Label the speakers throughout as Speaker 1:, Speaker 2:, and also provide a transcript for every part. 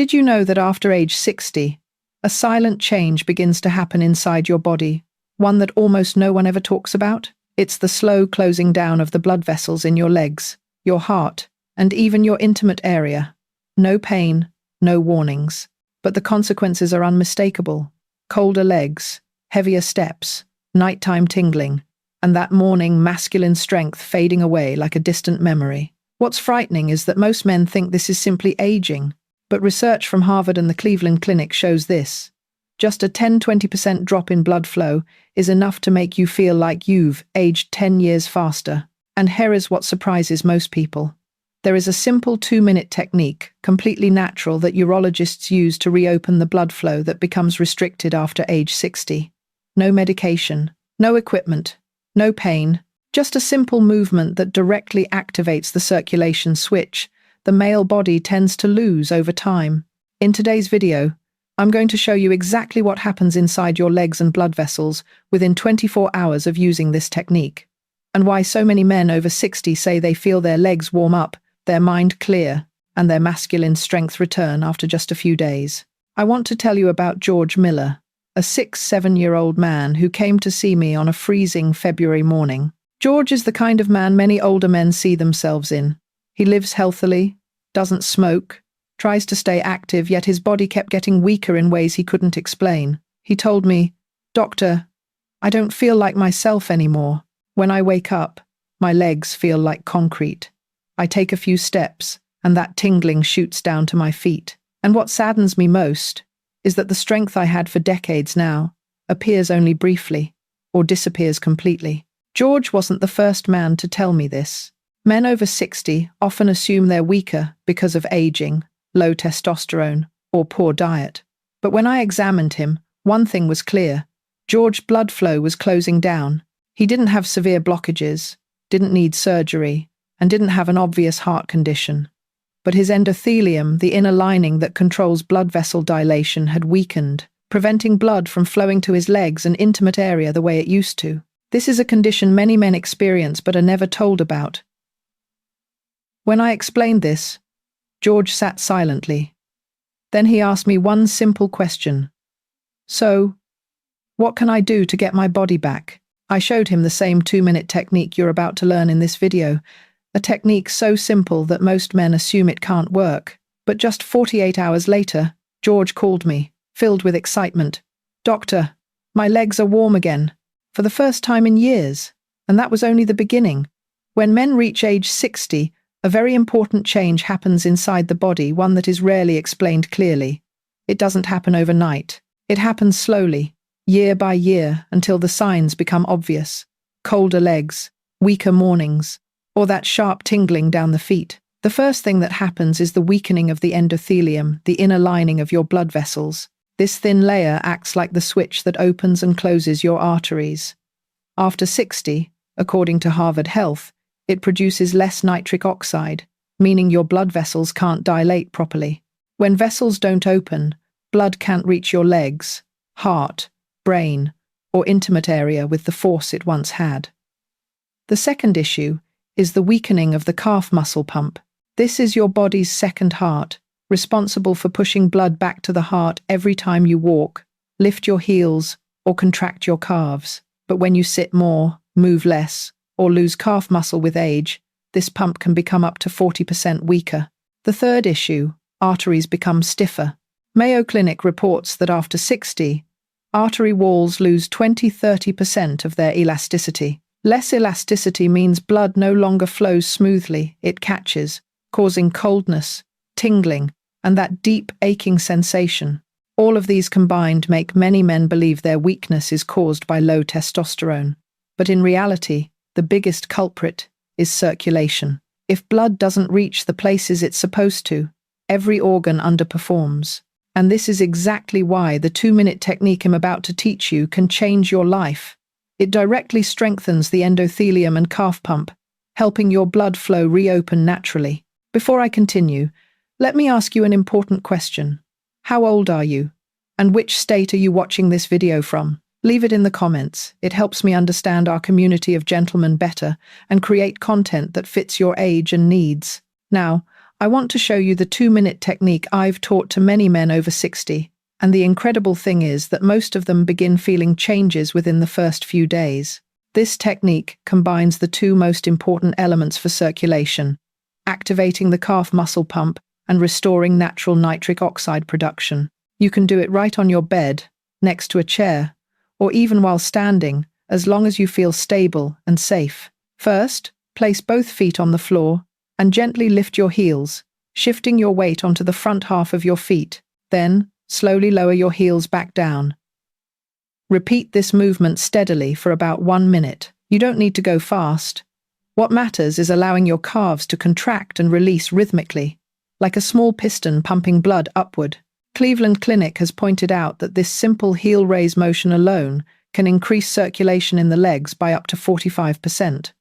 Speaker 1: Did you know that after age 60, a silent change begins to happen inside your body, one that almost no one ever talks about? It's the slow closing down of the blood vessels in your legs, your heart, and even your intimate area. No pain, no warnings. But the consequences are unmistakable. Colder legs, heavier steps, nighttime tingling, and that morning masculine strength fading away like a distant memory. What's frightening is that most men think this is simply aging, but research from Harvard and the Cleveland Clinic shows this. Just a 10–20% drop in blood flow is enough to make you feel like you've aged 10 years faster. And here is what surprises most people. There is a simple 2-minute technique, completely natural, that urologists use to reopen the blood flow that becomes restricted after age 60. No medication, no equipment, no pain, just a simple movement that directly activates the circulation switch the male body tends to lose over time. In today's video, I'm going to show you exactly what happens inside your legs and blood vessels within 24 hours of using this technique, and why so many men over 60 say they feel their legs warm up, their mind clear, and their masculine strength return after just a few days. I want to tell you about George Miller, a 6–7-year-old man who came to see me on a freezing February morning. George is the kind of man many older men see themselves in. He lives healthily, doesn't smoke, tries to stay active, yet his body kept getting weaker in ways he couldn't explain. He told me, "Doctor, I don't feel like myself anymore. When I wake up, my legs feel like concrete. I take a few steps, and that tingling shoots down to my feet. And what saddens me most is that the strength I had for decades now appears only briefly, or disappears completely." George wasn't the first man to tell me this. Men over 60 often assume they're weaker because of aging, low testosterone, or poor diet. But when I examined him, one thing was clear. George's blood flow was closing down. He didn't have severe blockages, didn't need surgery, and didn't have an obvious heart condition. But his endothelium, the inner lining that controls blood vessel dilation, had weakened, preventing blood from flowing to his legs and intimate area the way it used to. This is a condition many men experience but are never told about. When I explained this, George sat silently. Then he asked me one simple question. "So, what can I do to get my body back?" I showed him the same 2-minute technique you're about to learn in this video, a technique so simple that most men assume it can't work. But just 48 hours later, George called me, filled with excitement. "Doctor, my legs are warm again, for the first time in years." And that was only the beginning. When men reach age 60, a very important change happens inside the body, one that is rarely explained clearly. It doesn't happen overnight. It happens slowly, year by year, until the signs become obvious. Colder legs, weaker mornings, or that sharp tingling down the feet. The first thing that happens is the weakening of the endothelium, the inner lining of your blood vessels. This thin layer acts like the switch that opens and closes your arteries. After 60, according to Harvard Health, it produces less nitric oxide, meaning your blood vessels can't dilate properly. When vessels don't open, blood can't reach your legs, heart, brain, or intimate area with the force it once had. The second issue is the weakening of the calf muscle pump. This is your body's second heart, responsible for pushing blood back to the heart every time you walk, lift your heels, or contract your calves. But when you sit more, move less, or lose calf muscle with age, this pump can become up to 40% weaker. The third issue, arteries become stiffer. Mayo Clinic reports that after 60, artery walls lose 20–30% of their elasticity. Less elasticity means blood no longer flows smoothly, it catches, causing coldness, tingling, and that deep aching sensation. All of these combined make many men believe their weakness is caused by low testosterone. But in reality, the biggest culprit is circulation. If blood doesn't reach the places it's supposed to, every organ underperforms. And this is exactly why the 2-minute technique I'm about to teach you can change your life. It directly strengthens the endothelium and calf pump, helping your blood flow reopen naturally. Before I continue, let me ask you an important question. How old are you? And which state are you watching this video from? Leave it in the comments. It helps me understand our community of gentlemen better and create content that fits your age and needs. Now, I want to show you the 2-minute technique I've taught to many men over 60, and the incredible thing is that most of them begin feeling changes within the first few days. This technique combines the two most important elements for circulation, activating the calf muscle pump and restoring natural nitric oxide production. You can do it right on your bed, next to a chair, or even while standing, as long as you feel stable and safe. First, place both feet on the floor and gently lift your heels, shifting your weight onto the front half of your feet. Then, slowly lower your heels back down. Repeat this movement steadily for about 1 minute. You don't need to go fast. What matters is allowing your calves to contract and release rhythmically, like a small piston pumping blood upward. Cleveland Clinic has pointed out that this simple heel raise motion alone can increase circulation in the legs by up to 45%.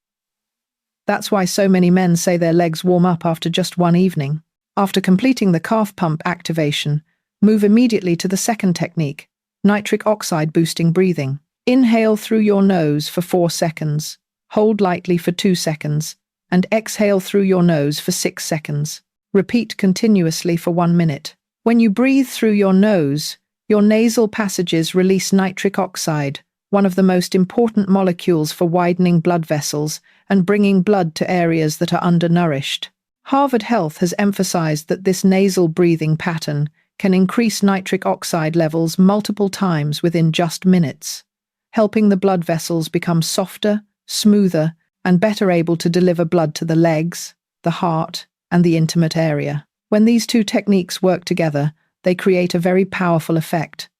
Speaker 1: That's why so many men say their legs warm up after just one evening. After completing the calf pump activation, move immediately to the second technique, nitric oxide boosting breathing. Inhale through your nose for 4 seconds, hold lightly for 2 seconds, and exhale through your nose for 6 seconds. Repeat continuously for 1 minute. When you breathe through your nose, your nasal passages release nitric oxide, one of the most important molecules for widening blood vessels and bringing blood to areas that are undernourished. Harvard Health has emphasized that this nasal breathing pattern can increase nitric oxide levels multiple times within just minutes, helping the blood vessels become softer, smoother, and better able to deliver blood to the legs, the heart, and the intimate area. When these two techniques work together, they create a very powerful effect.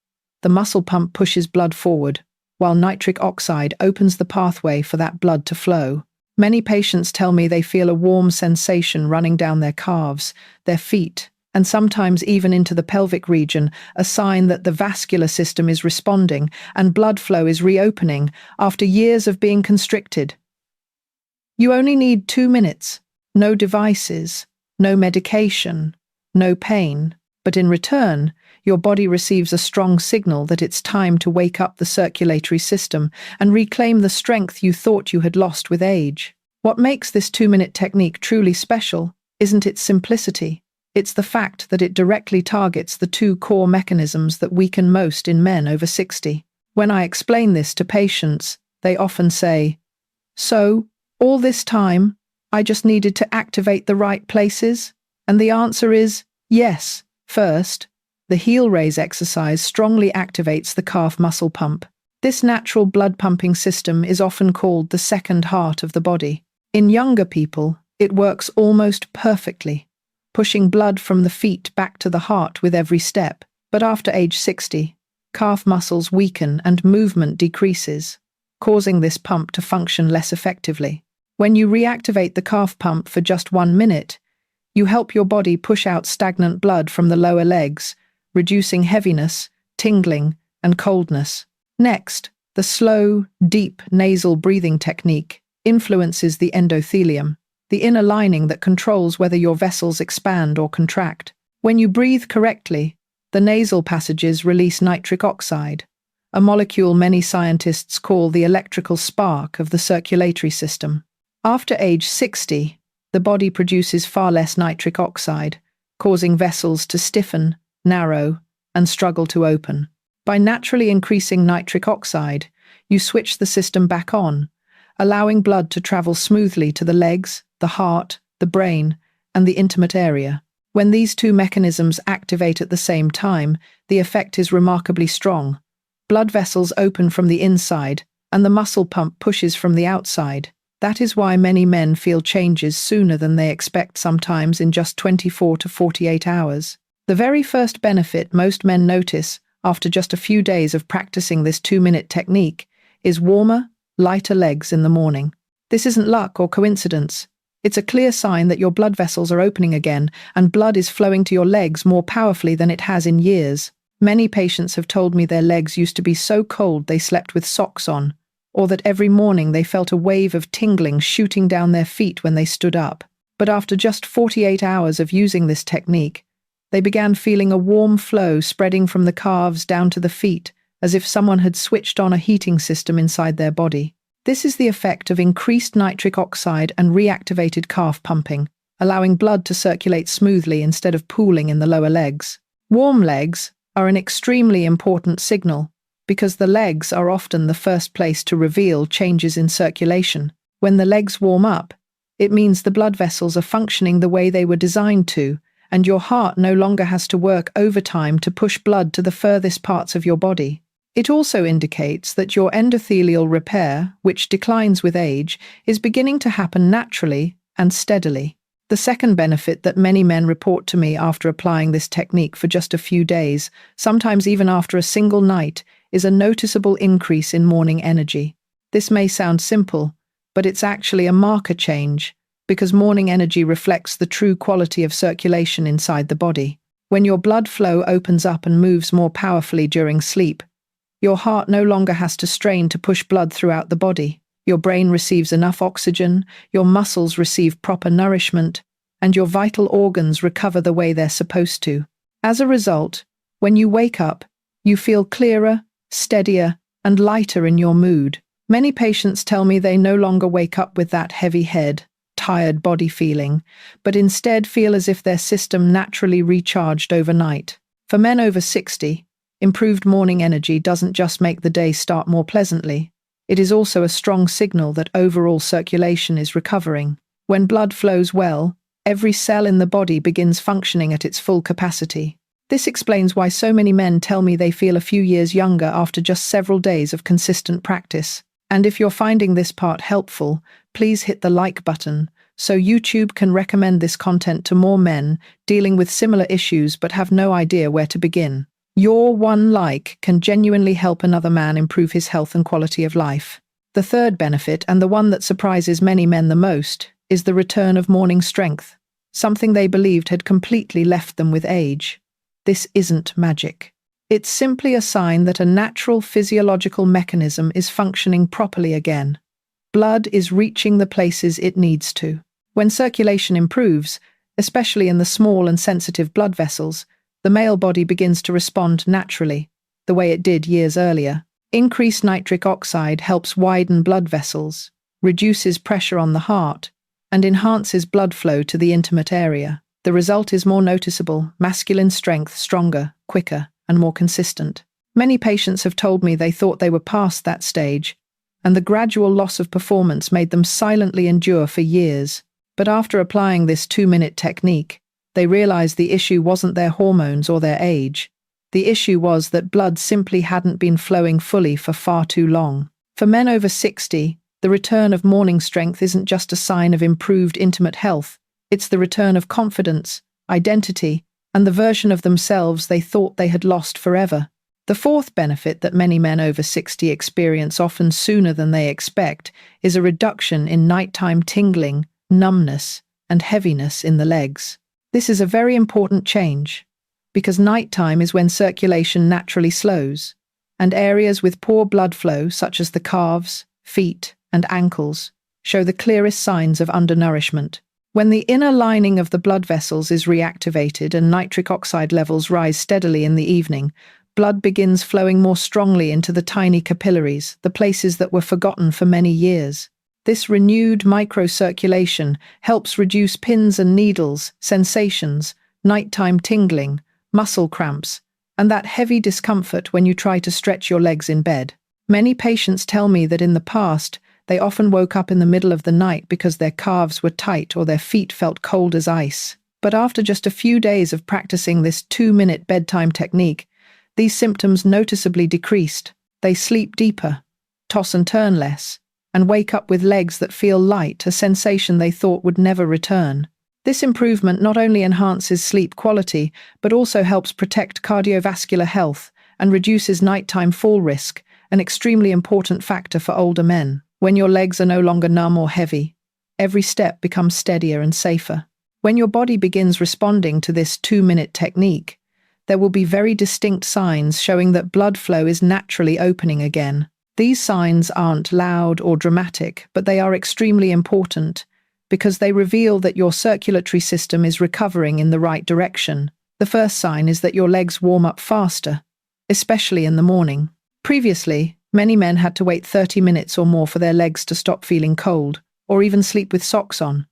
Speaker 1: The muscle pump pushes blood forward, while nitric oxide opens the pathway for that blood to flow. Many patients tell me they feel a warm sensation running down their calves, their feet, and sometimes even into the pelvic region, a sign that the vascular system is responding and blood flow is reopening after years of being constricted. You only need 2 minutes, no devices, no medication, no pain, but in return, your body receives a strong signal that it's time to wake up the circulatory system and reclaim the strength you thought you had lost with age. What makes this 2-minute technique truly special isn't its simplicity. It's the fact that it directly targets the two core mechanisms that weaken most in men over 60. When I explain this to patients, they often say, "So, all this time, I just needed to activate the right places?" And the answer is yes. First, the heel raise exercise strongly activates the calf muscle pump. This natural blood pumping system is often called the second heart of the body. In younger people, it works almost perfectly, pushing blood from the feet back to the heart with every step. But after age 60, calf muscles weaken and movement decreases, causing this pump to function less effectively. When you reactivate the calf pump for just 1 minute, you help your body push out stagnant blood from the lower legs, reducing heaviness, tingling, and coldness. Next, the slow, deep nasal breathing technique influences the endothelium, the inner lining that controls whether your vessels expand or contract. When you breathe correctly, the nasal passages release nitric oxide, a molecule many scientists call the electrical spark of the circulatory system. After age 60, the body produces far less nitric oxide, causing vessels to stiffen, narrow, and struggle to open. By naturally increasing nitric oxide, you switch the system back on, allowing blood to travel smoothly to the legs, the heart, the brain, and the intimate area. When these two mechanisms activate at the same time, the effect is remarkably strong. Blood vessels open from the inside, and the muscle pump pushes from the outside. That is why many men feel changes sooner than they expect, sometimes in just 24 to 48 hours. The very first benefit most men notice after just a few days of practicing this 2-minute technique is warmer, lighter legs in the morning. This isn't luck or coincidence. It's a clear sign that your blood vessels are opening again and blood is flowing to your legs more powerfully than it has in years. Many patients have told me their legs used to be so cold they slept with socks on, or that every morning they felt a wave of tingling shooting down their feet when they stood up. But after just 48 hours of using this technique, they began feeling a warm flow spreading from the calves down to the feet, as if someone had switched on a heating system inside their body. This is the effect of increased nitric oxide and reactivated calf pumping, allowing blood to circulate smoothly instead of pooling in the lower legs. Warm legs are an extremely important signal because the legs are often the first place to reveal changes in circulation. When the legs warm up, it means the blood vessels are functioning the way they were designed to, and your heart no longer has to work overtime to push blood to the furthest parts of your body. It also indicates that your endothelial repair, which declines with age, is beginning to happen naturally and steadily. The second benefit that many men report to me after applying this technique for just a few days, sometimes even after a single night, is a noticeable increase in morning energy. This may sound simple, but it's actually a marker change, because morning energy reflects the true quality of circulation inside the body. When your blood flow opens up and moves more powerfully during sleep, your heart no longer has to strain to push blood throughout the body. Your brain receives enough oxygen, your muscles receive proper nourishment, and your vital organs recover the way they're supposed to. As a result, when you wake up, you feel clearer, steadier, and lighter in your mood. Many patients tell me they no longer wake up with that heavy head, tired body feeling, but instead feel as if their system naturally recharged overnight. For men over 60, improved morning energy doesn't just make the day start more pleasantly, it is also a strong signal that overall circulation is recovering. When blood flows well, every cell in the body begins functioning at its full capacity. This explains why so many men tell me they feel a few years younger after just several days of consistent practice. And if you're finding this part helpful, please hit the like button so YouTube can recommend this content to more men dealing with similar issues but have no idea where to begin. Your one like can genuinely help another man improve his health and quality of life. The third benefit, and the one that surprises many men the most, is the return of morning strength, something they believed had completely left them with age. This isn't magic. It's simply a sign that a natural physiological mechanism is functioning properly again. Blood is reaching the places it needs to. When circulation improves, especially in the small and sensitive blood vessels, the male body begins to respond naturally, the way it did years earlier. Increased nitric oxide helps widen blood vessels, reduces pressure on the heart, and enhances blood flow to the intimate area. The result is more noticeable, masculine strength stronger, quicker, and more consistent. Many patients have told me they thought they were past that stage, and the gradual loss of performance made them silently endure for years. But after applying this 2-minute technique, they realized the issue wasn't their hormones or their age. The issue was that blood simply hadn't been flowing fully for far too long. For men over 60, the return of morning strength isn't just a sign of improved intimate health, it's the return of confidence, identity, and the version of themselves they thought they had lost forever. The fourth benefit that many men over 60 experience often sooner than they expect is a reduction in nighttime tingling, numbness, and heaviness in the legs. This is a very important change, because nighttime is when circulation naturally slows, and areas with poor blood flow, such as the calves, feet, and ankles, show the clearest signs of undernourishment. When the inner lining of the blood vessels is reactivated and nitric oxide levels rise steadily in the evening, blood begins flowing more strongly into the tiny capillaries, the places that were forgotten for many years. This renewed microcirculation helps reduce pins and needles, sensations, nighttime tingling, muscle cramps, and that heavy discomfort when you try to stretch your legs in bed. Many patients tell me that in the past, they often woke up in the middle of the night because their calves were tight or their feet felt cold as ice. But after just a few days of practicing this 2-minute bedtime technique, these symptoms noticeably decreased. They sleep deeper, toss and turn less, and wake up with legs that feel light, a sensation they thought would never return. This improvement not only enhances sleep quality, but also helps protect cardiovascular health and reduces nighttime fall risk, an extremely important factor for older men. When your legs are no longer numb or heavy, every step becomes steadier and safer. When your body begins responding to this 2-minute technique, there will be very distinct signs showing that blood flow is naturally opening again. These signs aren't loud or dramatic, but they are extremely important because they reveal that your circulatory system is recovering in the right direction. The first sign is that your legs warm up faster, especially in the morning. Previously, many men had to wait 30 minutes or more for their legs to stop feeling cold, or even sleep with socks on.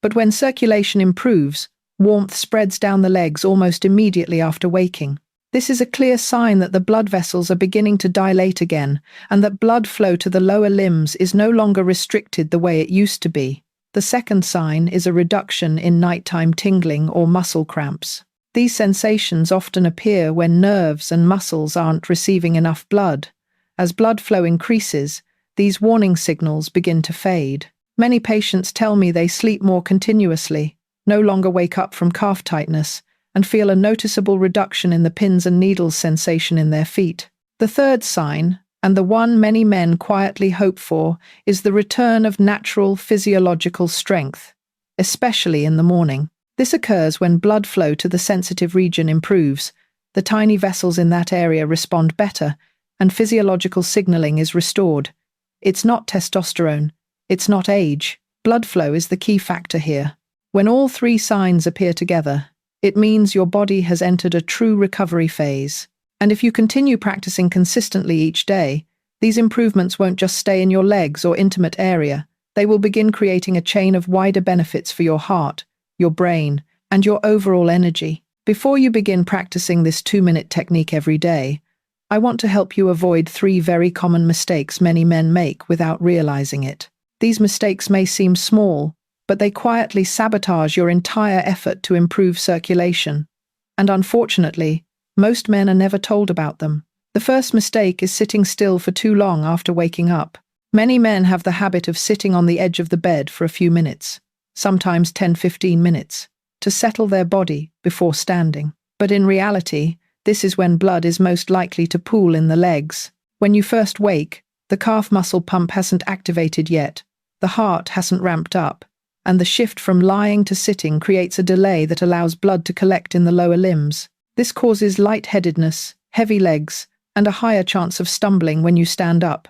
Speaker 1: But when circulation improves, warmth spreads down the legs almost immediately after waking. This is a clear sign that the blood vessels are beginning to dilate again, and that blood flow to the lower limbs is no longer restricted the way it used to be. The second sign is a reduction in nighttime tingling or muscle cramps. These sensations often appear when nerves and muscles aren't receiving enough blood. As blood flow increases, these warning signals begin to fade. Many patients tell me they sleep more continuously, no longer wake up from calf tightness, and feel a noticeable reduction in the pins and needles sensation in their feet. The third sign, and the one many men quietly hope for, is the return of natural physiological strength, especially in the morning. This occurs when blood flow to the sensitive region improves, the tiny vessels in that area respond better, and physiological signaling is restored. It's not testosterone, it's not age. Blood flow is the key factor here. When all three signs appear together, it means your body has entered a true recovery phase. And if you continue practicing consistently each day, these improvements won't just stay in your legs or intimate area. They will begin creating a chain of wider benefits for your heart, your brain, and your overall energy. Before you begin practicing this 2-minute technique every day, I want to help you avoid 3 very common mistakes many men make without realizing it. These mistakes may seem small, but they quietly sabotage your entire effort to improve circulation. And unfortunately, most men are never told about them. The first mistake is sitting still for too long after waking up. Many men have the habit of sitting on the edge of the bed for a few minutes, sometimes 10-15 minutes, to settle their body before standing. But in reality, this is when blood is most likely to pool in the legs. When you first wake, the calf muscle pump hasn't activated yet, the heart hasn't ramped up, and the shift from lying to sitting creates a delay that allows blood to collect in the lower limbs. This causes lightheadedness, heavy legs, and a higher chance of stumbling when you stand up.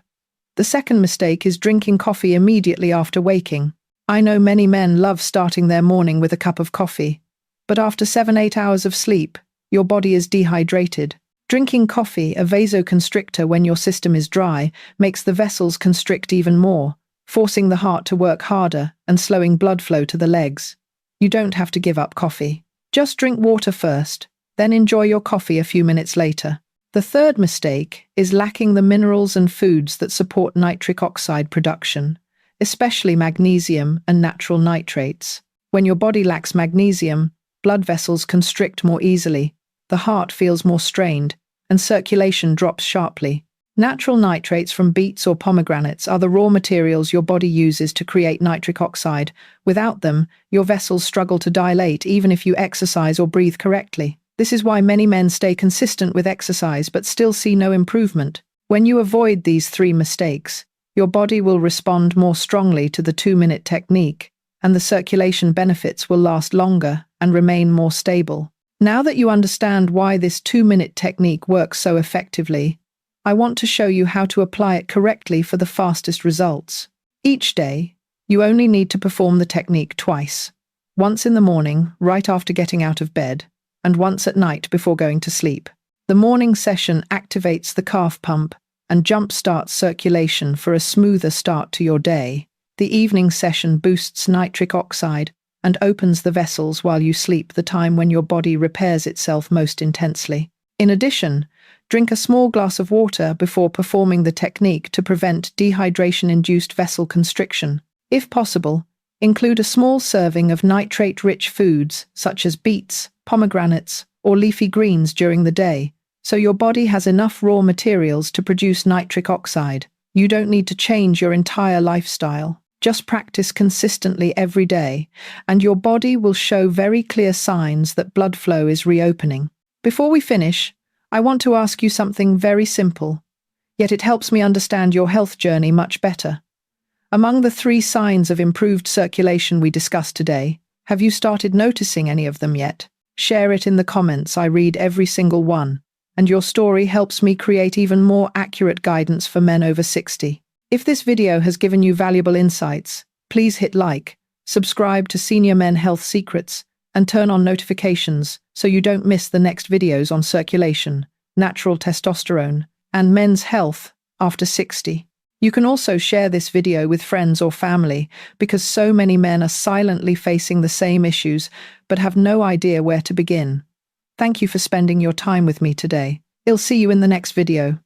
Speaker 1: The second mistake is drinking coffee immediately after waking. I know many men love starting their morning with a cup of coffee, but after 7-8 hours of sleep, your body is dehydrated. Drinking coffee, a vasoconstrictor when your system is dry, makes the vessels constrict even more, forcing the heart to work harder and slowing blood flow to the legs. You don't have to give up coffee. Just drink water first, then enjoy your coffee a few minutes later. The third mistake is lacking the minerals and foods that support nitric oxide production, especially magnesium and natural nitrates. When your body lacks magnesium, blood vessels constrict more easily, the heart feels more strained, and circulation drops sharply. Natural nitrates from beets or pomegranates are the raw materials your body uses to create nitric oxide. Without them, your vessels struggle to dilate even if you exercise or breathe correctly. This is why many men stay consistent with exercise but still see no improvement. When you avoid these 3 mistakes, your body will respond more strongly to the 2-minute technique, and the circulation benefits will last longer and remain more stable. Now that you understand why this 2-minute technique works so effectively, I want to show you how to apply it correctly for the fastest results. Each day, you only need to perform the technique twice. Once in the morning, right after getting out of bed, and once at night before going to sleep. The morning session activates the calf pump and jump-starts circulation for a smoother start to your day. The evening session boosts nitric oxide and opens the vessels while you sleep, the time when your body repairs itself most intensely. In addition, drink a small glass of water before performing the technique to prevent dehydration-induced vessel constriction. If possible, include a small serving of nitrate-rich foods such as beets, pomegranates, or leafy greens during the day, so your body has enough raw materials to produce nitric oxide. You don't need to change your entire lifestyle. Just practice consistently every day, and your body will show very clear signs that blood flow is reopening. Before we finish, I want to ask you something very simple, yet it helps me understand your health journey much better. Among the 3 signs of improved circulation we discussed today, have you started noticing any of them yet? Share it in the comments. I read every single one, and your story helps me create even more accurate guidance for men over 60. If this video has given you valuable insights, please hit like, subscribe to Senior Men Health Secrets, and turn on notifications so you don't miss the next videos on circulation, natural testosterone, and men's health after 60. You can also share this video with friends or family because so many men are silently facing the same issues but have no idea where to begin. Thank you for spending your time with me today. I'll see you in the next video.